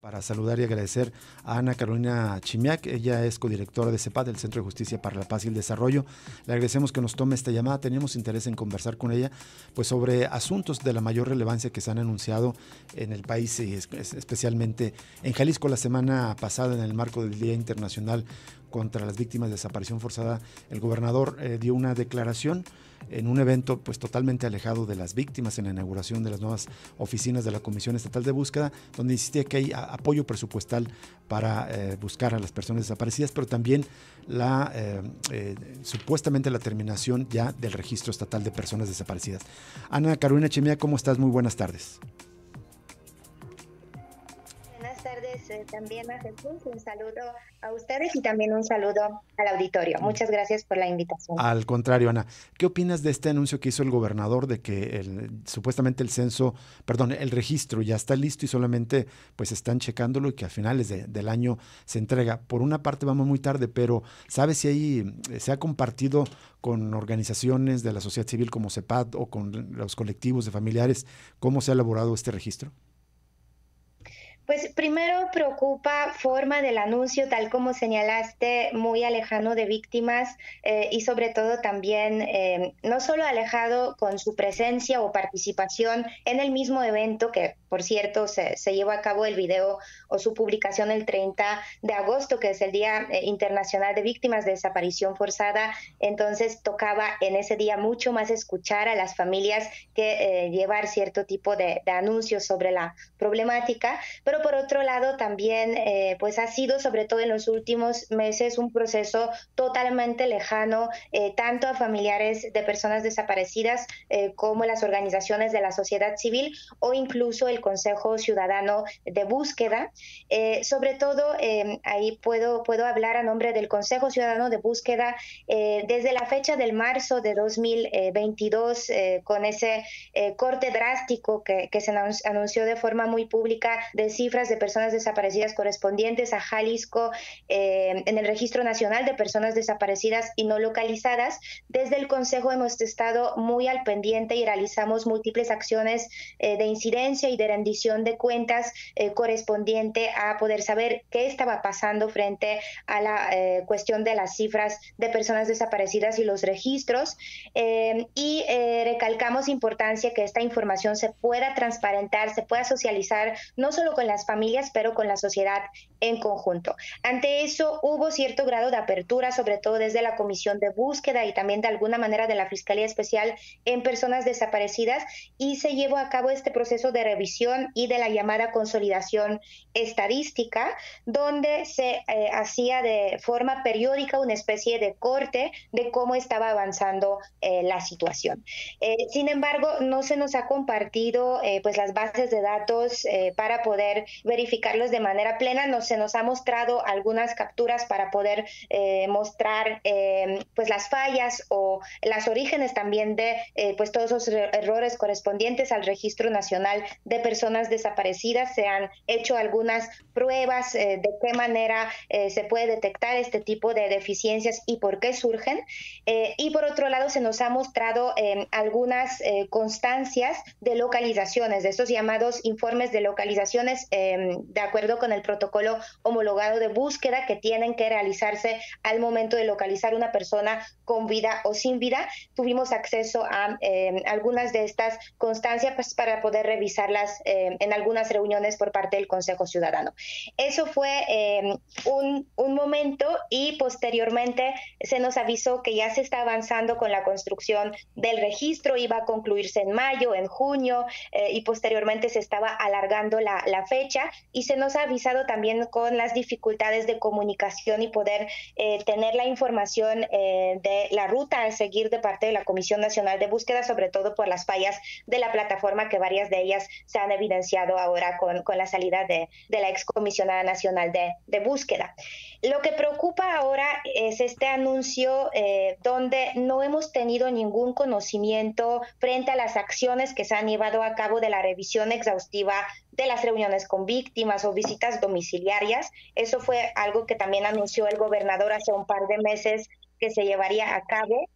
Para saludar y agradecer a Ana Carolina Chimiak. Ella es codirectora de CEPAD, del Centro de Justicia para la Paz y el Desarrollo. Le agradecemos que nos tome esta llamada. Teníamos interés en conversar con ella pues sobre asuntos de la mayor relevancia que se han anunciado en el país y especialmente en Jalisco. La semana pasada, en el marco del Día Internacional contra las Víctimas de Desaparición Forzada, el gobernador dio una declaración en un evento pues totalmente alejado de las víctimas, en la inauguración de las nuevas oficinas de la Comisión Estatal de Búsqueda, donde insistía que hay apoyo presupuestal para buscar a las personas desaparecidas, pero también supuestamente la terminación ya del registro estatal de personas desaparecidas. Ana Carolina Chimiak, ¿cómo estás? Muy buenas tardes. Buenas tardes también a Jesús, un saludo a ustedes y también un saludo al auditorio. Muchas gracias por la invitación. Al contrario, Ana, ¿qué opinas de este anuncio que hizo el gobernador de que supuestamente el registro ya está listo y solamente pues están checándolo y que a finales del año se entrega? Por una parte vamos muy tarde, pero ¿sabes si ahí se ha compartido con organizaciones de la sociedad civil como CEPAD o con los colectivos de familiares cómo se ha elaborado este registro? Pues primero preocupa forma del anuncio, tal como señalaste, muy alejado de víctimas y sobre todo también no solo alejado con su presencia o participación en el mismo evento, que por cierto se llevó a cabo el video o su publicación el 30 de agosto, que es el Día Internacional de Víctimas de Desaparición Forzada. Entonces tocaba en ese día mucho más escuchar a las familias que llevar cierto tipo de anuncios sobre la problemática. Pero por otro lado también pues ha sido sobre todo en los últimos meses un proceso totalmente lejano tanto a familiares de personas desaparecidas como las organizaciones de la sociedad civil o incluso el Consejo Ciudadano de Búsqueda. Sobre todo ahí puedo hablar a nombre del Consejo Ciudadano de Búsqueda desde la fecha del marzo de 2022 con ese corte drástico que se anunció de forma muy pública de cifras de personas desaparecidas correspondientes a Jalisco en el Registro Nacional de Personas Desaparecidas y No Localizadas. Desde el Consejo hemos estado muy al pendiente y realizamos múltiples acciones de incidencia y de rendición de cuentas correspondiente a poder saber qué estaba pasando frente a la cuestión de las cifras de personas desaparecidas y los registros y recalcamos importancia que esta información se pueda transparentar, se pueda socializar no solo con las familias, pero con la sociedad en conjunto. Ante eso hubo cierto grado de apertura, sobre todo desde la Comisión de Búsqueda y también de alguna manera de la Fiscalía Especial en Personas Desaparecidas, y se llevó a cabo este proceso de revisión y de la llamada consolidación estadística, donde se hacía de forma periódica una especie de corte de cómo estaba avanzando la situación. Sin embargo, no se nos ha compartido pues las bases de datos para poder verificarlos de manera plena. Se nos ha mostrado algunas capturas para poder mostrar pues las fallas o los orígenes también de pues todos esos errores correspondientes al Registro Nacional de Personas Desaparecidas. Se han hecho algunas pruebas de qué manera se puede detectar este tipo de deficiencias y por qué surgen. Y por otro lado se nos ha mostrado algunas constancias de localizaciones, de estos llamados informes de localizaciones de acuerdo con el protocolo homologado de búsqueda que tienen que realizarse al momento de localizar una persona con vida o sin vida. Tuvimos acceso a algunas de estas constancias pues, para poder revisarlas en algunas reuniones por parte del Consejo Ciudadano. Eso fue un momento y posteriormente se nos avisó que ya se está avanzando con la construcción del registro, iba a concluirse en mayo, en junio y posteriormente se estaba alargando la fecha y se nos ha avisado también con las dificultades de comunicación y poder tener la información de la ruta a seguir de parte de la Comisión Nacional de Búsqueda, sobre todo por las fallas de la plataforma que varias de ellas se han evidenciado ahora con la salida de la excomisionada nacional de búsqueda. Lo que preocupa ahora es este anuncio donde no hemos tenido ningún conocimiento frente a las acciones que se han llevado a cabo de la revisión exhaustiva de las reuniones con víctimas o visitas domiciliarias. Eso fue algo que también anunció el gobernador hace un par de meses que se llevaría a cabo.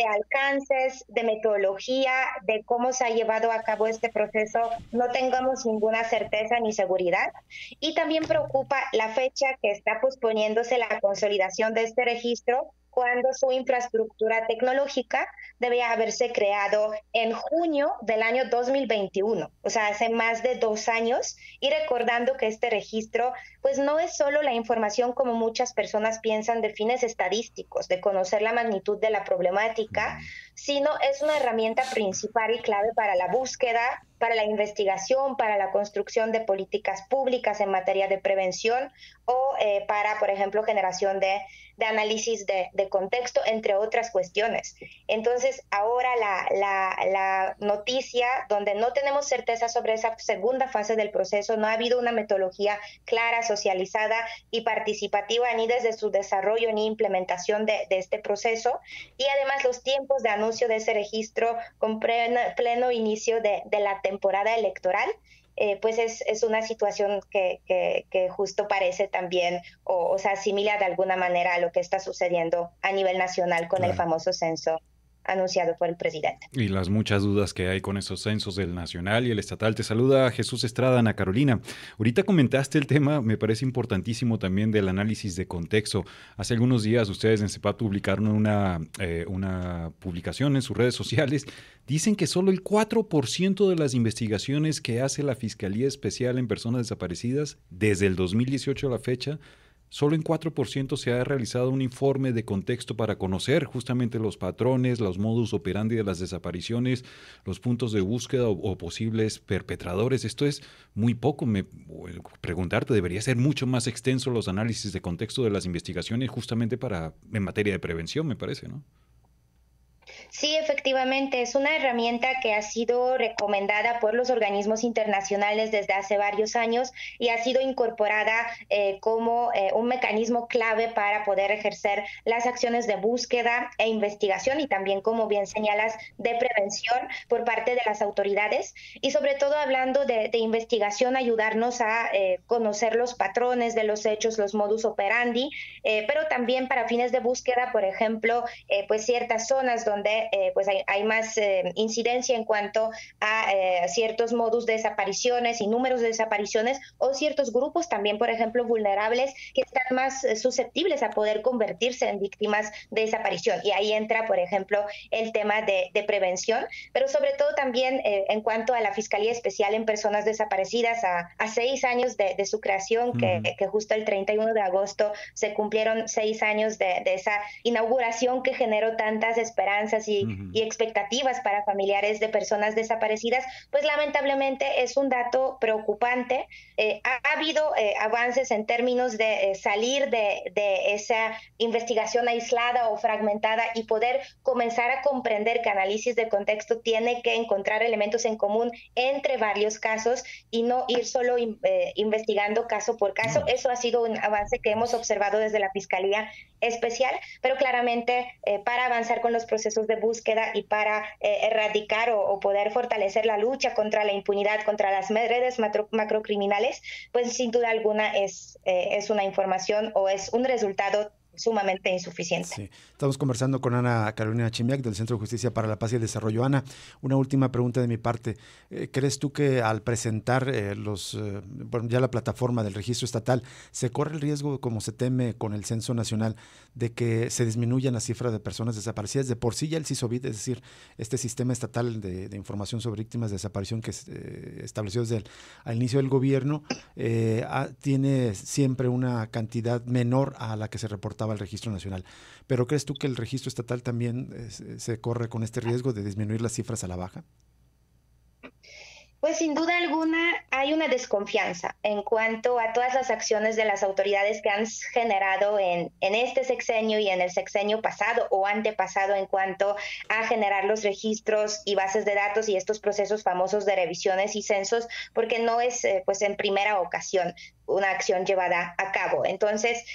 de alcances, de metodología, de cómo se ha llevado a cabo este proceso, no tengamos ninguna certeza ni seguridad. Y también preocupa la fecha que está posponiéndose la consolidación de este registro, cuando su infraestructura tecnológica debe haberse creado en junio del año 2021, o sea, hace más de 2 años, y recordando que este registro pues no es solo la información como muchas personas piensan de fines estadísticos, de conocer la magnitud de la problemática, sino es una herramienta principal y clave para la búsqueda, para la investigación, para la construcción de políticas públicas en materia de prevención o para, por ejemplo, generación de análisis de contexto, entre otras cuestiones. Entonces, ahora la noticia, donde no tenemos certeza sobre esa segunda fase del proceso, no ha habido una metodología clara, socializada y participativa ni desde su desarrollo ni implementación de este proceso, y además los tiempos de anuncio de ese registro con pleno inicio de la temporada electoral, pues es una situación que justo parece también o se asimila de alguna manera a lo que está sucediendo a nivel nacional con el famoso censo anunciado por el presidente. Y las muchas dudas que hay con esos censos del nacional y el estatal. Te saluda Jesús Estrada, Ana Carolina. Ahorita comentaste el tema, me parece importantísimo también, del análisis de contexto. Hace algunos días ustedes en CEPAT publicaron una publicación en sus redes sociales. Dicen que solo el 4% de las investigaciones que hace la Fiscalía Especial en Personas Desaparecidas desde el 2018 a la fecha, solo en 4% se ha realizado un informe de contexto para conocer justamente los patrones, los modus operandi de las desapariciones, los puntos de búsqueda o posibles perpetradores. Esto es muy poco. Preguntarte, debería ser mucho más extenso los análisis de contexto de las investigaciones justamente en materia de prevención, me parece, ¿no? Sí, efectivamente, es una herramienta que ha sido recomendada por los organismos internacionales desde hace varios años y ha sido incorporada como un mecanismo clave para poder ejercer las acciones de búsqueda e investigación y también, como bien señalas, de prevención por parte de las autoridades y sobre todo hablando de investigación, ayudarnos a conocer los patrones de los hechos, los modus operandi, pero también para fines de búsqueda, por ejemplo, pues ciertas zonas donde pues hay más incidencia en cuanto a ciertos modus de desapariciones y números de desapariciones o ciertos grupos también, por ejemplo, vulnerables que están más susceptibles a poder convertirse en víctimas de desaparición. Y ahí entra, por ejemplo, el tema de prevención, pero sobre todo también en cuanto a la Fiscalía Especial en Personas Desaparecidas, a 6 años de su creación, que justo el 31 de agosto se cumplieron 6 años de esa inauguración que generó tantas esperanzas y expectativas para familiares de personas desaparecidas, pues lamentablemente es un dato preocupante. Ha habido avances en términos de salir de esa investigación aislada o fragmentada y poder comenzar a comprender que análisis de contexto tiene que encontrar elementos en común entre varios casos y no ir solo investigando caso por caso. Eso ha sido un avance que hemos observado desde la Fiscalía Especial, pero claramente para avanzar con los procesos de búsqueda y para erradicar o poder fortalecer la lucha contra la impunidad, contra las redes macrocriminales, pues sin duda alguna es una información o es un resultado sumamente insuficiente. Sí. Estamos conversando con Ana Carolina Chimiak del Centro de Justicia para la Paz y el Desarrollo. Ana, una última pregunta de mi parte. ¿Crees tú que al presentar ya la plataforma del registro estatal, se corre el riesgo, como se teme con el censo nacional, de que se disminuyan las cifras de personas desaparecidas? De por sí ya el CISOBID, es decir, este sistema estatal de información sobre víctimas de desaparición que estableció desde al inicio del gobierno, tiene siempre una cantidad menor a la que se reportaba el registro nacional. ¿Pero crees tú que el registro estatal también se corre con este riesgo de disminuir las cifras a la baja? Pues sin duda alguna hay una desconfianza en cuanto a todas las acciones de las autoridades que han generado en este sexenio y en el sexenio pasado o antepasado en cuanto a generar los registros y bases de datos y estos procesos famosos de revisiones y censos, porque no es pues en primera ocasión una acción llevada a cabo. Entonces,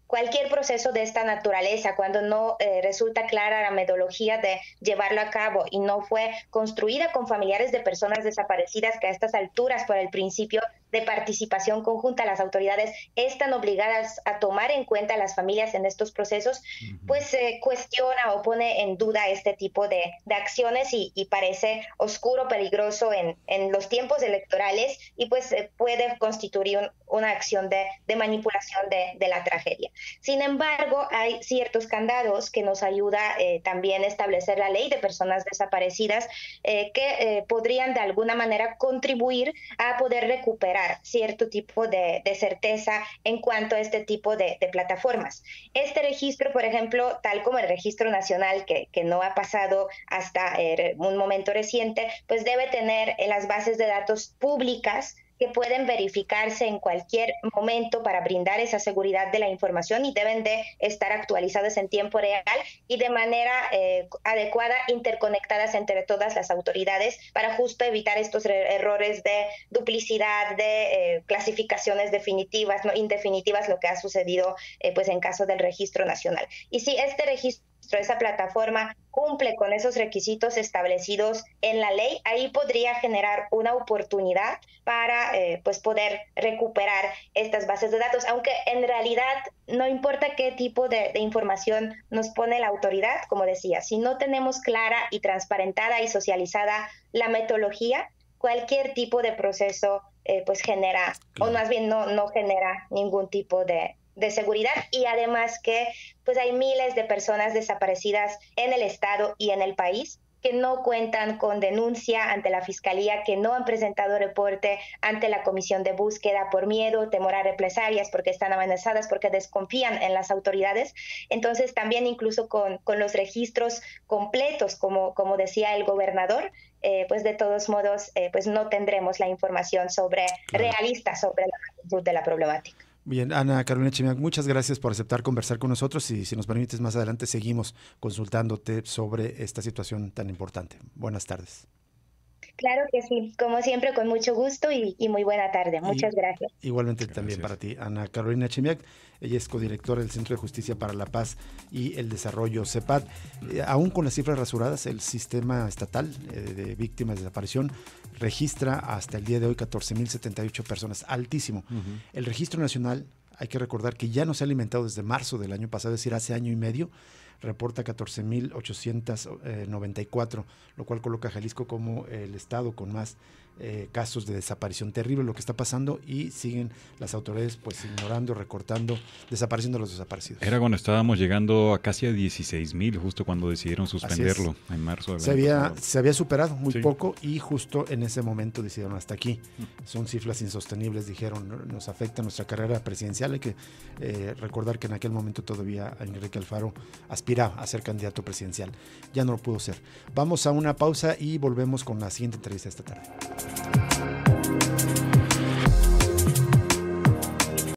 cualquier proceso de esta naturaleza, cuando no resulta clara la metodología de llevarlo a cabo y no fue construida con familiares de personas desaparecidas, que a estas alturas, por el principio de participación conjunta. Las autoridades están obligadas a tomar en cuenta a las familias en estos procesos, pues cuestiona o pone en duda este tipo de acciones y parece oscuro, peligroso en los tiempos electorales y pues puede constituir una acción de manipulación de la tragedia. Sin embargo, hay ciertos candados que nos ayuda también a establecer la ley de personas desaparecidas que podrían de alguna manera contribuir a poder recuperar cierto tipo de certeza en cuanto a este tipo de plataformas. Este registro, por ejemplo, tal como el registro nacional que no ha pasado hasta un momento reciente, pues debe tener las bases de datos públicas que pueden verificarse en cualquier momento para brindar esa seguridad de la información y deben de estar actualizadas en tiempo real y de manera adecuada, interconectadas entre todas las autoridades para justo evitar estos errores de duplicidad, de clasificaciones definitivas, no indefinitivas, lo que ha sucedido pues en caso del registro nacional. Y si este registro, esa plataforma cumple con esos requisitos establecidos en la ley, ahí podría generar una oportunidad para pues poder recuperar estas bases de datos, aunque en realidad no importa qué tipo de información nos pone la autoridad, como decía, si no tenemos clara y transparentada y socializada la metodología, cualquier tipo de proceso pues genera, o más bien no genera ningún tipo de seguridad, y además que pues hay miles de personas desaparecidas en el estado y en el país que no cuentan con denuncia ante la fiscalía, que no han presentado reporte ante la comisión de búsqueda por miedo, temor a represalias, porque están amenazadas, porque desconfían en las autoridades. Entonces también incluso con los registros completos, como decía el gobernador, pues de todos modos pues no tendremos la información realista sobre la magnitud de la problemática. Bien, Ana Carolina Chimiak, muchas gracias por aceptar conversar con nosotros y si nos permites más adelante seguimos consultándote sobre esta situación tan importante. Buenas tardes. Claro que sí, como siempre, con mucho gusto y muy buena tarde. Muchas gracias. Igualmente también para ti, Ana Carolina Chimiak. Ella es codirectora del Centro de Justicia para la Paz y el Desarrollo, CEPAD. Aún con las cifras rasuradas, el sistema estatal de víctimas de desaparición registra hasta el día de hoy 14.078 personas, altísimo. El registro nacional, hay que recordar que ya no se ha alimentado desde marzo del año pasado, es decir, hace año y medio, reporta 14.894, lo cual coloca a Jalisco como el estado con más casos de desaparición. Terrible lo que está pasando y siguen las autoridades pues ignorando, recortando, desapareciendo a los desaparecidos. Era cuando estábamos llegando a casi a 16,000, justo cuando decidieron suspenderlo en marzo del año pasado. Se había superado muy poco y justo en ese momento decidieron hasta aquí. Son cifras insostenibles, dijeron, nos afecta nuestra carrera presidencial. Hay que recordar que en aquel momento todavía Enrique Alfaro aspiraba a ser candidato presidencial. Ya no lo pudo ser. Vamos a una pausa y volvemos con la siguiente entrevista esta tarde.